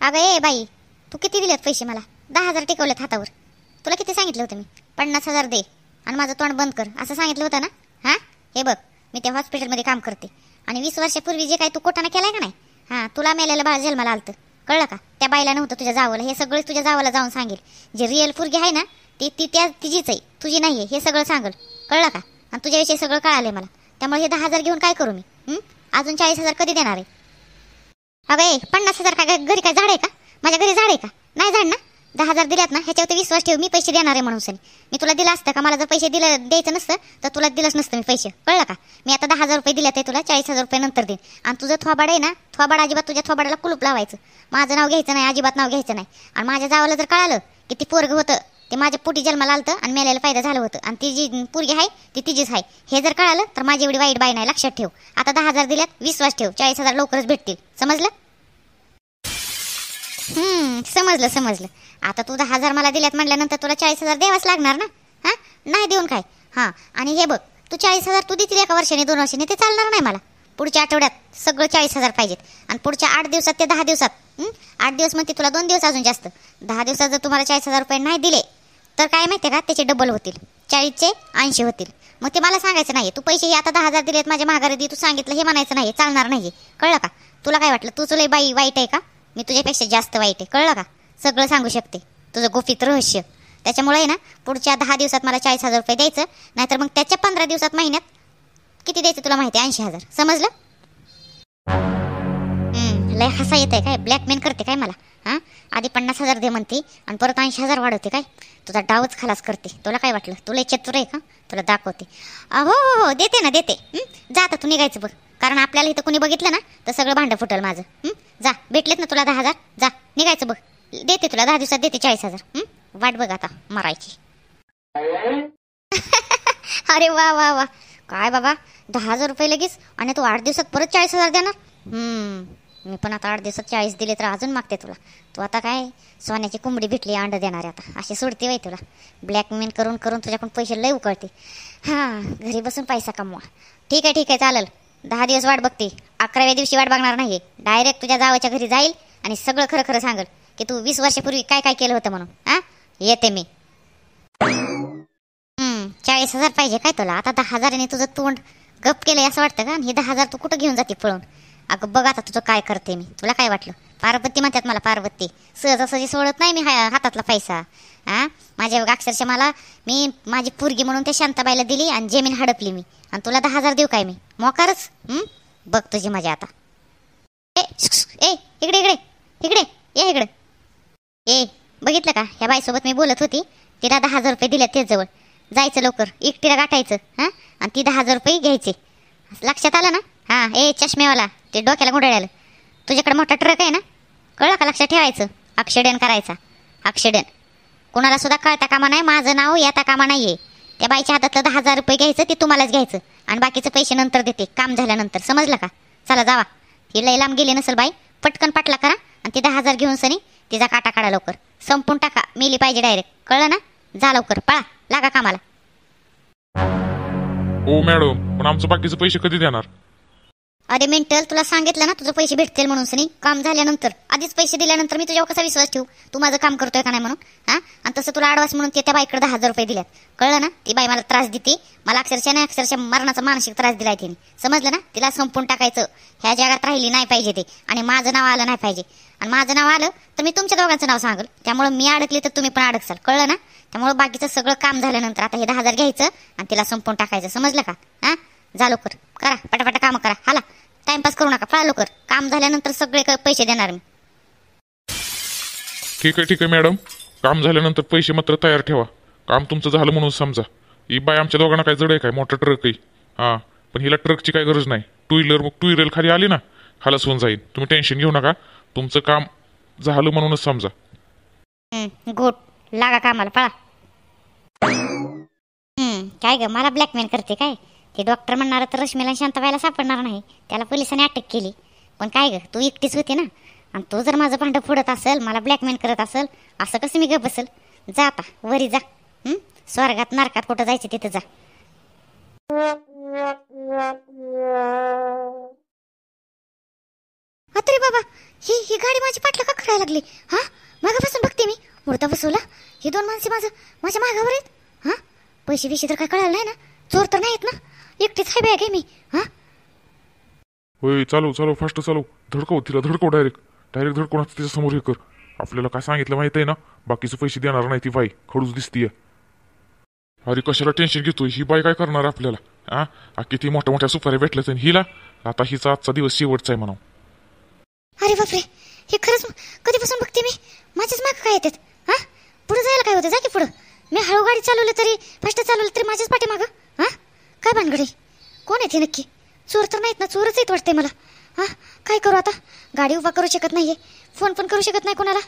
अगं ए बाई, तू किती दिलेत पैसे मला? 10,000 टिकवलेत हातावर. तुला किती सांगितलं होतं मी? 50,000 दे आणि माझं तोंड बंद कर असं सांगितलं होतं ना? हां, हे बघ, मी त्या हॉस्पिटलमध्ये काम करते आणि 20 वर्षापूर्वी जे काय तू कोटाना केलाय का नाही, हां, तुला मेलेलं बाळ जन्माला आलतं, कळलं का? त्या बाईला नव्हतं तुझ्या जावाला. हे सगळं तुझ्या जावाला जाऊन सांगेल. जे रिअल पोरगी आहे ना ती ती त्या तिचीच आहे, तुझी नाही आहे, हे सगळं सांगल, कळलं का? आणि तुझ्याविषयी सगळं कळालंय मला. त्यामुळे हे 10,000 घेऊन काय करू मी? अजून 40,000 कधी देणार आहे? अगं 50,000 काय घरी काय झाड आहे का? माझ्या घरी झाड आहे का? नाही झाड ना. 10,000 दिल्यात ना, ह्याच्यावरती विश्वास ठेव. मी पैसे देणार आहे म्हणून सनी मी तुला दिलं असतं का? मला जर पैसे द्यायचं नसतं तर तुला दिलंच नसतं मी पैसे, कळलं का? मी आता 10,000 रुपये दिले ते तुला, 40,000 रुपये नंतर देईन. आणि तुझं थोबाड आहे ना, थोबाड अजिबात तुझ्या थोबाडाला कुलूप लावायचं. माझं नाव घ्यायचं नाही, अजिबात नाव घ्यायचं नाही. आणि माझ्या जावाला जर कळालं की ती पोरग होतं ते माझ्या पोटी जन्माला आलतं आणि मेल्याला फायदा झालं होतं आणि ती जी पोरगी आहे ती तिचीच आहे, हे जर कळालं तर माझी एवढी वाईट बाई नाही. लक्षात ठेव. आता 10,000 दिल्यात, विश्वास ठेव. 40,000 लवकरच भेटतील, समजलं? समजलं. आता तू 10,000 मला दिल्यात म्हटल्यानंतर तुला 40,000 द्यावाच लागणार ना. हां, नाही देऊन काय? हां, आणि हे बघ, तू 40,000 तू देतील एका वर्षाने 2 वर्षाने, ते चालणार नाही मला. पुढच्या आठवड्यात सगळं 40,000 पाहिजेत आणि पुढच्या 8 दिवसात ते 10 दिवसात 8 दिवस म्हणते तुला 2 दिवस अजून जास्त. 10 दिवसात जर तुम्हाला 40,000 रुपये नाही दिले तर काय माहिती का, त्याचे डबल होतील. 40चे 80 होतील. मग ते मला सांगायचं नाही. तू पैसे हे आता 10,000 दिलेत माझ्या माघारी दे, तू सांगितलं हे म्हणायचं नाही, चालणार नाही, कळलं का? तुला काय वाटलं तुझं लय बाई वाईट आहे का? मी तुझ्यापेक्षा जास्त वाईट आहे, कळलं का? सगळं सांगू शकते, तुझं गुपित रहस्य. त्याच्यामुळे ना पुढच्या 10 दिवसात मला 40,000 रुपये द्यायचं, नाहीतर मग त्याच्या 15 दिवसात महिन्यात किती द्यायचं तुला माहिती आहे? 80,000, समजलं? लय हसा येत आहे काय? ब्लॅकमेल करते काय मला? हां, आधी 50,000 दे म्हणते आणि परत 80,000 वाढवते काय? तुझा डावच खलास करते. तुला काय वाटलं तुला चतुर आहे का? तुला दाखवते. हो, देते ना, देते. जा आता तू निघायचं बघ, कारण आपल्याला इथं कोणी बघितलं ना तर सगळं भांडं फुटल माझं. जा, भेटलेत ना तुला 10,000, जा निघायचं बघ. देते तुला 10 दिवसात देते 40,000. वाट बघ आता मरायची. अरे वा, काय बाबा, 10,000 रुपये लगेच आणि तू 8 दिवसात परत 40,000 देणार? मी पण आता 8 दिवसात 40 दिले तर अजून मागते तुला. तू आता काय सोन्याची कोंबडी भेटली अंड देणार आहे आता, अशी सोडते वय तुला? ब्लॅकमेल करून तुझ्याकडून पैसे लय उकळते. हां, घरी बसून पैसा कमवा. ठीक आहे चालेल. 10 दिवस वाट बघते, 11व्या दिवशी वाट बघणार नाही. डायरेक्ट तुझ्या जावाच्या घरी जाईल आणि सगळं खरं सांगल की तू 20 वर्षापूर्वी काय केलं होतं म्हणून. हां, येते मी. 40,000 पाहिजे काय तुला? आता 10,000 तुझं तोंड गप केलंय असं वाटतं का? हे 10,000 तू कुठं घेऊन जाते पळून? अगं बघ आता तुझं काय करते मी. तुला काय वाटलं पार्वती म्हणतात मला? पार्वती सहजासहजी सोडत नाही मी हातातला पैसा. हां, माझ्या अक्षरशः मला मी माझी पोरगी म्हणून ते शांताबाईला दिली आणि जमीन हडपली मी, आणि तुला 10,000 देऊ काय मी? मोकारच. बघ तुझी मजा आता. ए इकडे ये इकडे. बघितलं का, ह्या बाईसोबत मी बोलत होती, तिला 10,000 रुपये दिले तेच जवळ. जायचं लवकर, एकटीला गाठायचं. हां, आणि ती 10,000 रुपये घ्यायचे. लक्षात आलं ना? हां, चष्मेवाला, ते डोक्याला गुंडाळ्याला, तुझ्याकडे मोठा ट्रक आहे ना, कळलं का? लक्षात ठेवायचं. ॲक्सिडेंट करायचा, ॲक्सिडेंट कोणाला सुद्धा कळता कामा नाही. माझं नाव येता कामा नाही आहे. त्या बाईच्या हातातलं 10,000 रुपये घ्यायचं, ते तुम्हालाच घ्यायचं आणि बाकीचे पैसे नंतर देते, काम झाल्यानंतर, समजलं का? चला जावा. ही लई लांब गेली नसेल बाई, पटकन पाटला करा आणि ती 10,000 घेऊन सनी तिचा काटा काढा लवकर, संपून टाका. मेली पाहिजे डायरेक्ट, कळलं ना? जा लवकर, पळा, लागा कामाला. हो मॅडम, पण आमचं बाकीचे पैसे कधी देणार? अरे मेंटल, तुला सांगितलं ना तुझं पैसे भेटतील म्हणून सनी, काम झाल्यानंतर. आधीच पैसे दिल्यानंतर मी तुझ्यावर कसा विश्वास ठेवू तू माझं काम करतोय का नाही म्हणून? हां, आणि तसं तुला आडवास म्हणून त्या बाईकडे 10,000 रुपये दिल्यात, कळलं ना? ती बाई मला त्रास देते, मला अक्षरशः मरणाचा मानसिक त्रास दिलाय तिने, समजलं ना? तिला संपून टाकायचं. ह्या जगात राहिली नाही पाहिजे ते, आणि माझं नाव आलं नाही पाहिजे. आणि माझं नाव आलं तर मी तुमच्या दोघांचं नाव सांगल. त्यामुळे मी अडकली तर तुम्ही पण अडकसाल, कळलं ना? त्यामुळे बाकीचं सगळं काम झाल्यानंतर आता हे 10,000 घ्यायचं आणि तिला संपून टाकायचं, समजलं का? हां, जा लवकर, करा पटापटा कामं करा. हाला, टाइमपास करू नका, पळा लवकर. काम झाल्यानंतर सगळे पैसे देणार मी. ठीक आहे मॅडम, काम झाल्यानंतर पैसे मात्र तयार ठेवा. काम तुमचं झालं म्हणून समजा. ही बाई आमच्या दोघांना काय जड आहे काय? मोठा ट्रक आहे. हां, पण हिला ट्रकची काय गरज नाही. टू व्हीलर खाली आली ना, खालास होऊन जाईल. तुम्ही टेन्शन घेऊ नका, तुमचं काम झालं म्हणूनच समजा. गुड, लागा कामाला, पळा. काय ग, मला ब्लॅकमेल करते काय? ते डॉक्टर म्हणणार तर रश्मीला शांताबाईला सापडणार नाही, त्याला पोलिसांनी अटक केली. पण काय ग, तू एकटीच होती ना, आणि तू जर माझं भांडं फोडत असेल, मला ब्लॅकमेल करत असेल, असं कसं मी गप बसेल? जा आता वरी जा. स्वर्गात नरकात कुठं जायचं तिथं जा. अरे बाबा, ही गाडी माझी पाठला का करायला लागली? हा, मागापासून बघते मी, उडता बसवला. ही दोन माणसे माझ्या मागावर आहेत. हा, पैसे बिशे तर काय कळालं नाही ना? चोर तर नाहीत ना? एकटीच हाय बॅग आहे मी. हा, होय, चालव फास्ट चालव. धडकव तिला, धडकव डायरेक्ट धडकवून तिच्या समोर हे कर. आपल्याला काय सांगितलं माहित आहे ना, बाकीचे पैसे देणार नाही ती बाई, खडूस दिसतीये. अरे कशाला टेन्शन घेतोय, ही बाई काय करणार आपल्याला? किती मोठ्या मोठ्या सुपाऱ्या भेटल्या हिला. आता हिचा आजचा दिवस शेवटचा आहे म्हणा. अरे बापरे, हे खरंच कधीपासून बघते मी. माझ्याच माग काय येतात? हा, पुढे जायला काय होतं? जा की पुढं. मी हळू गाडी चालवली तरी, फास्ट चालवली तरी माझ्याच पाठीमागं. हा, काय भानगडी? कोण येते नक्की? चोर तर नाहीत ना? चोरच येत वाटते मला. हा, काय करू आता? गाडी उभा करू शकत नाहीये, फोन पण करू शकत नाही कोणाला.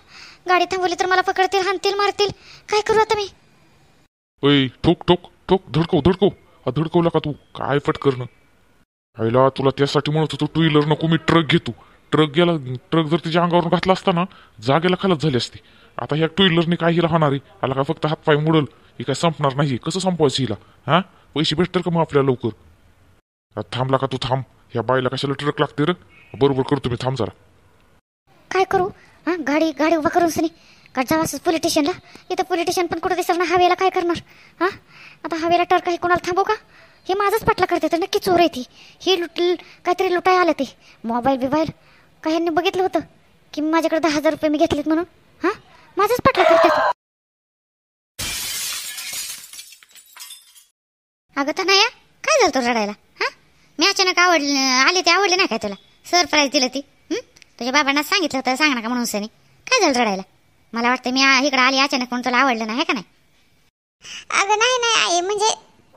गाडी थांबवली तर मला पकडतील, हाणतील, मारतील. काय करू आता मी? ओय, ठोक धडकवला का तू? काय फटकरणं आईला. तुला त्यासाठी म्हणत होतो टू व्हीलर नको, मी ट्रक घेतो. ट्रक जर तिच्या अंगावरून घातला असता ना, जागेला खालच झाली असती. आता ह्या टू व्हीलरने काय हिला होणार आहे? आला का फक्त हातपाय मुडल, ही काय संपणार नाही. कसं संपवायचं हिला? हा, पैसे भेटतील का मग आपल्याला लवकर? थांबला का तू? थांब. ह्या बाईला कशाला ट्रक लागते रे? बरोबर करतो मी, थांब जरा. काय करू? हा, गाडी उभा करून सनी का जावं असं पोलीस स्टेशनला? इथं पोलीस स्टेशन पण कुठं दिसणार ना. हवेला काय करणार? हा, आता हवेला टर्क आहे, कोणाला थांबू का? हे माझाच पाठला करते तर नक्की चोर आहे ती. ही काहीतरी लुटाय आलं ते. मोबाईल काय यांनी बघितलं होतं की माझ्याकडे 10,000 रुपये मी घेतलेत म्हणून. हा, माझाच पाठला करतात. अगं तनया, काय झालं तो रडायला? हा, मी अचानक आले ते आवडले नाही काय तुला? सरप्राईज दिलं ती? तुझ्या बाबांना सांगितलं होतं सांग ना का म्हणून सनी. काय झालं रडायला? मला वाटतं मी इकडे आली अचानक म्हणून तुला आवडलं नाही का नाही? अगं नाही आई, म्हणजे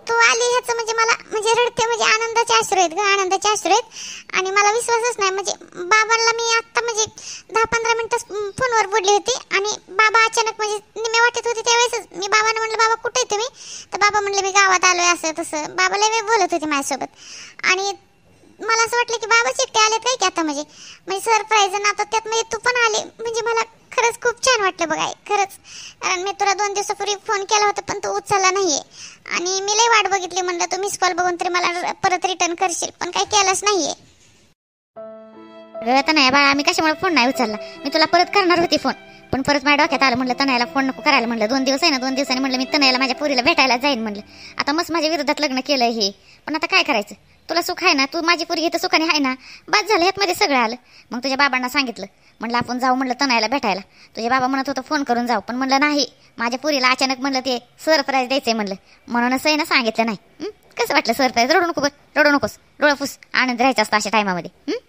तू आली ह्याचं म्हणजे मला म्हणजे रडते, म्हणजे आनंदाचे अश्रू आहेत ग, आनंदाचे अश्रू आहेत. आणि मला विश्वासच नाही, म्हणजे बाबांना मी आत्ता म्हणजे 10-15 मिनिटं फोनवर बोलली होती आणि बाबा अचानक म्हणजे निम्या वाटत होते त्यावेळेसच मी बाबांना म्हणलं, बाबा कुठे आहे तुम्ही? तर बाबा म्हणले मी गावात आलोय असं तसं. बाबाला मी बोलत होते माझ्यासोबत आणि मला असं वाटलं की बाबाच एकटे आलेत काय की आता म्हणजे सरप्राईज. आणि आता त्यात म्हणजे तू पण आले, म्हणजे मला खरंच खूप छान वाटलं बघ आई, खरंच. कारण मी तुला 2 दिवसापूर्वी फोन केला होता पण तू उचलला नाहीये आणि मी लई वाट बघितली. म्हणलं तू मिस कॉल बघून तरी मला परत रिटर्न करशील, पण काही केलंच नाहीये. आता नाही बाळा, मी कशामुळे फोन नाही उचलला? मी तुला परत करणार होती फोन, पण परत माझ्या डोक्यात आलं. म्हणलं तनयाला फोन नको करायला. म्हणलं 2 दिवस आहे ना, 2 दिवसांनी म्हणलं मी तनयाला माझ्या पोरीला भेटायला जाईन. म्हणलं आता मस्त माझ्या विरोधात लग्न केलंय हे, पण आता काय करायचं? तुला सुख आहे ना, तू माझी पोरगी तर सुखाने आहे ना, बाद झालं. ह्यातमध्ये सगळं आलं. मग तुझ्या बाबांना सांगितलं, म्हणलं आपण जाऊ म्हणलं तनयाला भेटायला. तुझे बाबा म्हणत होतं फोन करून जाऊ, पण म्हणलं नाही, माझ्या पोरीला अचानक म्हणलं ते सरप्राईज द्यायचंय म्हणलं, म्हणूनच आहे ना सांगितलं नाही. कसं वाटलं सरप्राईज? रडू नकोस, डोळा फुस. आनंद राहायचा असतो अशा टायमामध्ये.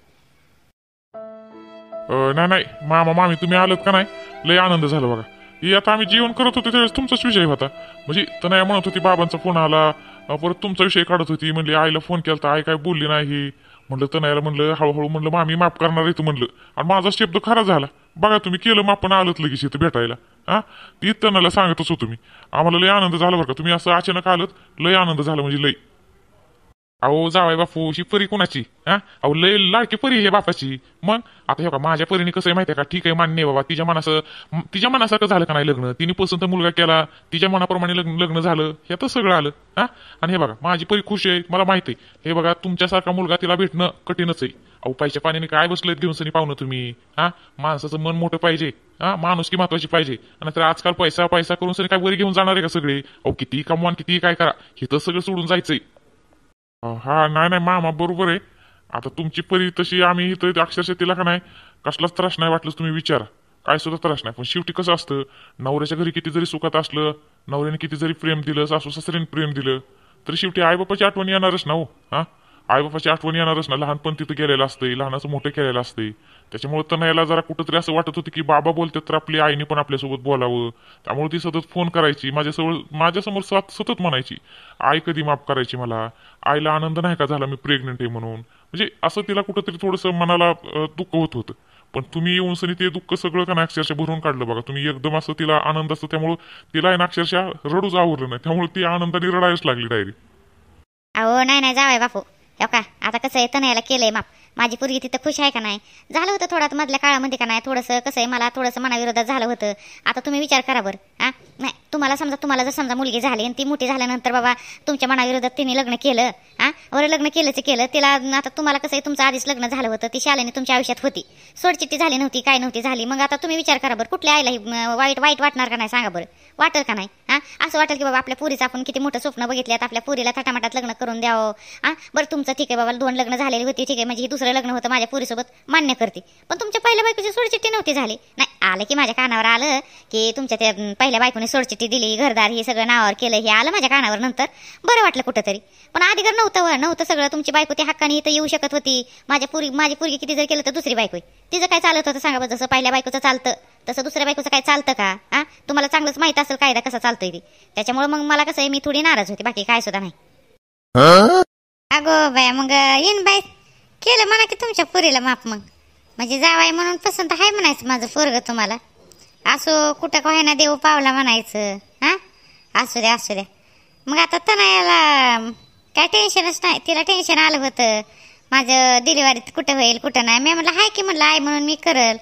नाही मामा मामी तुम्ही आलत का नाही? लय आनंद झाला बघा. ही आता आम्ही जेवण करत होतो त्यावेळेस तुमचाच विषय होता. म्हणजे तनया म्हणत होती बाबांचा फोन आला, परत तुमचा विषय काढत होती. म्हणली आईला फोन केला तर आई काय बोलली नाही. म्हणलं तनयाला म्हणलं हळूहळू म्हणलं मामी माफ करणार आहे तू म्हणलं, आणि माझा शब्द खरा झाला. बघा तुम्ही केलं माफ, पण आलत लगेच इथं भेटायला. हा, ती तनयाला सांगतच होतो मी. आम्हाला लय आनंद झाला बरं का, तुम्ही असं अचानक आलत. लय आनंद झाला म्हणजे लय. अहो जावाय बापू, ही परी कोणाची? हा, अहो लय लाडकी परी हे बापाची. मग आता हे का माझ्या परीने कसं आहे माहिती आहे का? ठीक आहे मान्य आहे बाबा, तिच्या मनासारखं झालं का नाही लग्न? तिने पसंत मुलगा केला, तिच्या मनाप्रमाणे लग्न झालं, हे तर सगळं आलं. हा, आणि हे बघा माझी परी खुश आहे, मला माहिती आहे. हे बघा तुमच्यासारखा मुलगा तिला भेटणं कठीणच आहे. अहो पैशा पाण्याने काय बसलेत घेऊन सनी पाहुणं तुम्ही? हा, माणसाचं मन मोठं पाहिजे. हा, माणुसकी महत्वाची पाहिजे. आणि तर आजकाल पैसा करून सनी काय वरी घेऊन जाणार आहे का सगळे? अहो किती कमवा किती काय करा, हे तर सगळं सोडून जायचंय. हा, नाही मामा बरोबर आहे. आता तुमची परी तशी आम्ही इथं अक्षरशः तिला का नाही कसलाच त्रास नाही वाटलं तुम्ही विचारा, काय सुद्धा त्रास नाही. पण शेवटी कसं असतं, नवऱ्याच्या घरी किती जरी सुखात असलं, नवऱ्याने किती जरी प्रेम दिलं, सासू सासऱ्याने प्रेम दिलं, तर शेवटी आईबापाची आठवण येणारच ना हो. हा, आईबापाची आठवण येणारच ना. लहानपण तिथं गेलेलं असते, लहानाचं मोठं केलेलं असते. त्याच्यामुळे तनयाला जरा कुठंतरी असं वाटत होतं की बाबा बोलतात तर आपली आईने पण आपल्यासोबत बोलावं. त्यामुळे ती सतत फोन करायची माझ्यासमोर सतत म्हणायची आई कधी माफ करायची मला, आईला आनंद नाही का झाला मी प्रेग्नंट आहे म्हणून. म्हणजे असं तिला कुठंतरी थोडंसं मनाला दुःख होत होतं. पण तुम्ही येऊन सनी ते दुःख सगळं का नाही अक्षरशः भरून काढलं बघा तुम्ही. एकदम असं तिला आनंद असतो, त्यामुळे तिला आहे ना अक्षरशः रडूच आवरलं नाही. त्यामुळे ती आनंदाने रडायच लागली डायरेक्ट. अहो नाही जावाय बापू, हो का आता कसं आहे तनयाला केलंय माफ. माझी पोरगी तिथं खुश आहे का नाही? झालं होतं थोडा मधल्या काळामध्ये का नाही, थोडंसं कसं आहे मला थोडंसं मनाविरोधात झालं होतं. आता तुम्ही विचार करा बरं. हा, नाही तुम्हाला समजा तुम्हाला जर समजा मुलगी झाली आणि ती मोठी झाल्यानंतर बाबा तुमच्या मनाविरोधात तिने लग्न केलं बरं लग्न केलंच केलं तिला आता तुम्हाला कसं आहे तुमचं आधीच लग्न झालं होतं ती शालेने तुमच्या आयुष्यात होती सोडचिट्टी झाली नव्हती काय नव्हती झाली मग आता तुम्ही विचार करा बरं कुठल्या आईलाही वाईट वाईट वाटणार का नाही सांगा बरं वाटेल का नाही असं वाटेल की बाबा आपल्या पुरीचं आपण किती मोठं स्वप्न बघितल्यात आपल्या पुरीला थाटामाटात लग्न करून द्यावं बरं तुमचं ठीक आहे बाबा 2 लग्न झालेली होती ठीक आहे म्हणजे ही दुसरं लग्न होतं माझ्या पुरीसोबत मान्य करते पण तुमच्या पहिल्या बायकोची सोडचिट्टी नव्हती झाली नाही आलं की माझ्या कानावर आलं की तुमच्या त्या पहिल्या बायकोने सोडचिट्टी दिली घरदार हे सगळं नावावर केलं हे आलं माझ्या कानावर नंतर बरं वाटलं कुठंतरी पण आधीगर नव्हतं सगळं तुमची बायको त्या हक्काने इथं येऊ शकत होती माझी पुरगी किती जर केलं तर दुसरी बायको तिचं काय चालत होतं सांगा बरं जसं पहिल्या बायकोचं चालतं तसं दुसऱ्या बायकोचं काय चालतं का तुम्हाला चांगलंच माहित असेल कायदा कसा चालतोय ते त्याच्यामुळे मग मला कसं आहे मी थोडी नाराज होते बाकी काय सुद्धा नाही अगो बाय मग येईन बाय केलं म्हणा की तुमच्या पुरीला माप मग म्हणजे जावाय म्हणून पसंत आहे म्हणायचं माझं पोरग तुम्हाला असो कुठं काय ना देऊ पावला म्हणायचं असू द्या मग आता तनयाला काय टेन्शनच नाही तिला टेन्शन आलं होतं माझं डिलिव्हरीत कुठं होईल कुठं नाही मी म्हटलं हाय की म्हटलं आई म्हणून मी करल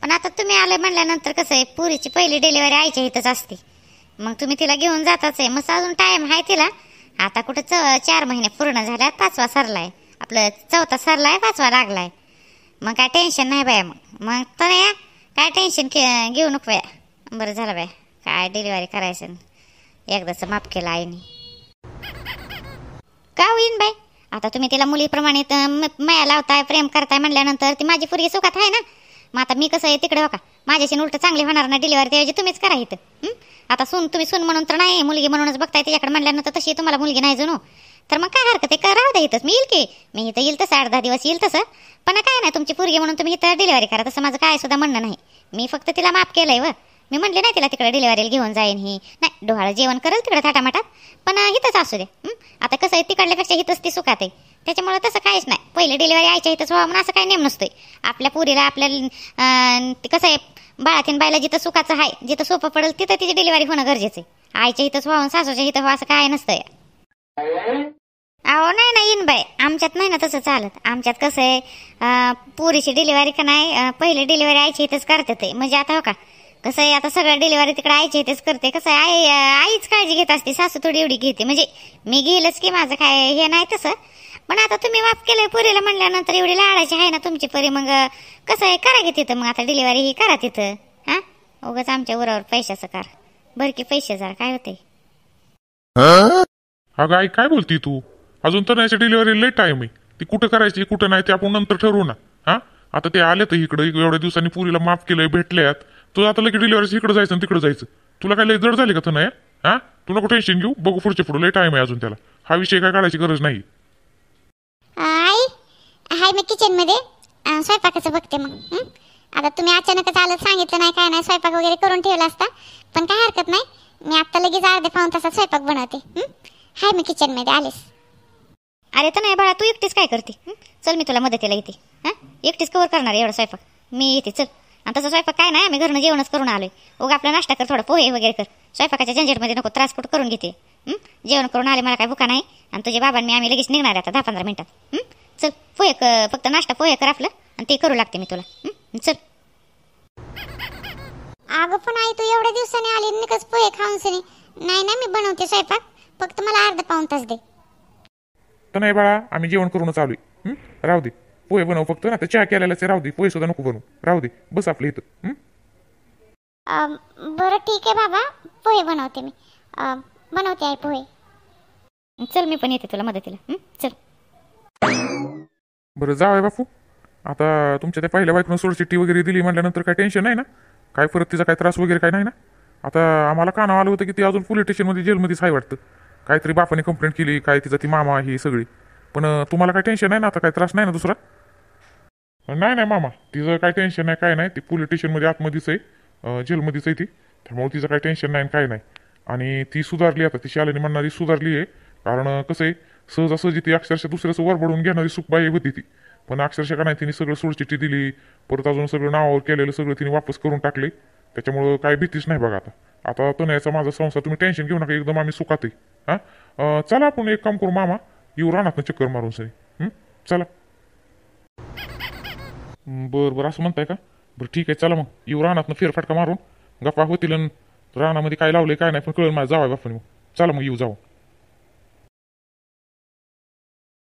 पण आता तुम्ही आलं म्हणल्यानंतर कसं आहे पुरीची पहिली डिलिव्हरी आईच्या इथंच असते मग तुम्ही तिला घेऊन जाताच आहे मग अजून टाइम आहे तिला आता कुठं 4 महिने पूर्ण झाल्यात 5वा सरलाय आपलं 4था सरलाय 5वा लागलाय मग काय टेन्शन नाही बाया मग तनया काय टेन्शन घेऊ नको बाया बरं झालं बाया काय डिलिव्हरी करायचं एकदाच माफ केलं आईने का होईन बाई आता तुम्ही तिला मुलीप्रमाणे माया लावताय प्रेम करताय म्हणल्यानंतर ती माझी पोरगी सुखात आहे ना मग आता मी कसं आहे तिकडे हो का माझ्याशी उलट चांगली होणार ना डिलिव्हरी त्याऐवजी तुम्हीच करा इथं आता तुम्ही सून म्हणून तर नाही मुलगी म्हणूनच बघताय तिच्याकडे म्हणल्यानंतर तशी तुम्हाला मुलगी नाही जणू तर मग काय हरकत आहे राहू द्या इथंच मी येईल की मी इथं येईल तसं 8-10 दिवस येईल तसं पण काय नाही तुमची पोरगी म्हणून तुम्ही इथं डिलिव्हरी करा तसं माझं काय सुद्धा म्हणणं नाही मी फक्त तिला माफ केलंय मी म्हणले नाही तिला तिकडे डिलिव्हरीला घेऊन जाईन ही नाही डोहाळं जेवण करेल तिकडे थाटामाटात पण इथंच असू दे आता कसं आहे तिकडल्यापेक्षा इथंच ती सुखात आहे त्याच्यामुळे तसं काहीच नाही पहिले डिलिव्हरी आईच्या इथंच व्हावं म्हणून असं काही नेम नसतोय आपल्या पुरीला आपल्या कसं आहे बाळातीन बायला जिथं सुखाचं आहे जिथं सोपं पडेल तिथं तिची डिलिव्हरी होणं गरजेचं आहे आईच्या इथंच व्हावं सासूच्या इथं व्हावं असं काय नसतंय अहो नाही येईन बाई आमच्यात नाही ना तसं चालत आमच्यात कसं आहे पुरीची डिलिव्हरी का नाही पहिले डिलिव्हरी आईच्या इथंच करते म्हणजे आता हो का कसं आहे आता सगळ्या डिलिव्हरी तिकडे आईच्या इथेच करते कसं आहे आईच काळजी घेत असते सासू थोडी एवढी घेते म्हणजे मी घेईलच की माझं काय हे नाही तसं पण आता तुम्ही माफ केलंय पुरीला म्हणल्यानंतर एवढी लाडाची आहे ना तुमची परी मग कसं आहे करा की तिथं मग आता डिलिव्हरी ही करा तिथं उगाच आमच्या उरावर पैशाचं कार बरं की पैसे जरा काय होते अगं आई काय बोलती तू अजून तर नाही डिलिव्हरी लेट टाइम आहे ती कुठं करायची कुठं नाही ते आपण नंतर ठरवू ना आता ते आले तर इकडे एवढ्या दिवसांनी पुरीला माफ केलंय भेटल्यात तू आता लगेच डिलिव्हरी इकडे जायचं आणि तिकडे जायचं तुला काय लय जड झाली का तर नाही तू नको टेन्शन घेऊ बघू पुढे लय टाइम आहे अजून त्याला हा विषय काय काढायची गरज नाही आई हाय मी किचन मध्ये स्वयंपाकाचं बघते मग आता तुम्ही अचानकच आलं सांगितलं नाही काय नाही स्वयंपाक वगैरे करून ठेवला असता पण काय हरकत नाही मी आता लगेच अर्ध्या पाऊण तासात स्वयंपाक बनवते हाय मी किचन मध्ये आलेस अरे तर नाही बाळा तू एकटीच काय करते चल मी तुला मदतीला येते एकटीच कवर करणार एवढा स्वयंपाक मी येते चल आणि तसं स्वयंपाक काय नाही आम्ही घरनं जेवणच करून आलोय उगा आपला नाश्ता कर थोडा पोहे वगैरे कर स्वयंपाकाच्या झंझटमध्ये नको त्रास कुठं करून घेते जेवण करून आले मला काय भुका नाही आणि तुझ्या बाबांनी आम्ही लगेच निघणार आता 10-15 मिनिटात चल पोहे फक्त नाश्ता पोहे कर आपलं आणि ते करू लागते मी तुला चल अगं पण आई तू एवढ्या दिवसांनी आली निकच पोहे खाऊन सनी नाही ना मी बनवते स्वयंपाक फक्त मला अर्धा पाऊण तास दे तर नाही बाळा आम्ही जेवण करूनच आलोय राहू दे पोहे बनव फक्त ना तर चहा केलेलाच राहू दे पोहे सुद्धा नको बनवू राहू दे बस आपलं इथं बरं ठीक आहे बाबा पोहे बनवते मी बनवते आहे पोहे चल मी पण येते तुला मदतीला चल बरं जावं बापू आता तुमच्या त्या पहिल्या बायकोनं सोडचिट्टी वगैरे दिली म्हटल्यानंतर काय टेन्शन नाही ना काय परत तिचा काय त्रास वगैरे काय नाही ना आता आम्हाला कानावर आलं होतं की ती अजून पोलीस स्टेशनमध्ये जेलमध्येच आहे वाटतं काहीतरी बापाने कंप्लेंट केली काय तिचा ती मामा ही सगळी पण तुम्हाला काय टेन्शन नाही ना आता काय त्रास नाही ना दुसरा नाही मामा तिचं काय टेन्शन नाही काय नाही ती पोलीस स्टेशनमध्ये आतमध्येच आहे जेलमध्येच आहे ती त्यामुळे तिचं काय टेन्शन नाही काय नाही आणि ती सुधारली आता ती शालेने म्हणणारी सुधारली आहे कारण कसं आहे सहजासहजी ती अक्षरशः दुसऱ्याचं वरबडून घेणारी सुखबाई होती ती पण अक्षरशः का नाही तिने सगळं सोडचिठ्ठी दिली परत अजून सगळं नावावर केलेलं सगळं तिने वापस करून टाकले त्याच्यामुळं काय भीतीच नाही बघा आता तो याचा माझा संसार तुम्ही टेन्शन घेऊ नका एकदम आम्ही सुखात आहे चला आपण एक काम करू मामा येऊ रानात चक्कर मारून सरी चला बरं असं म्हणताय का बरं ठीक आहे चला मग येऊ रानात फेरफटका मारून गप्पा होतील रानामध्ये काय लावले काय नाही पण कळलं माझ्या जावाय बापाने. मग चला मग येऊ जाऊ.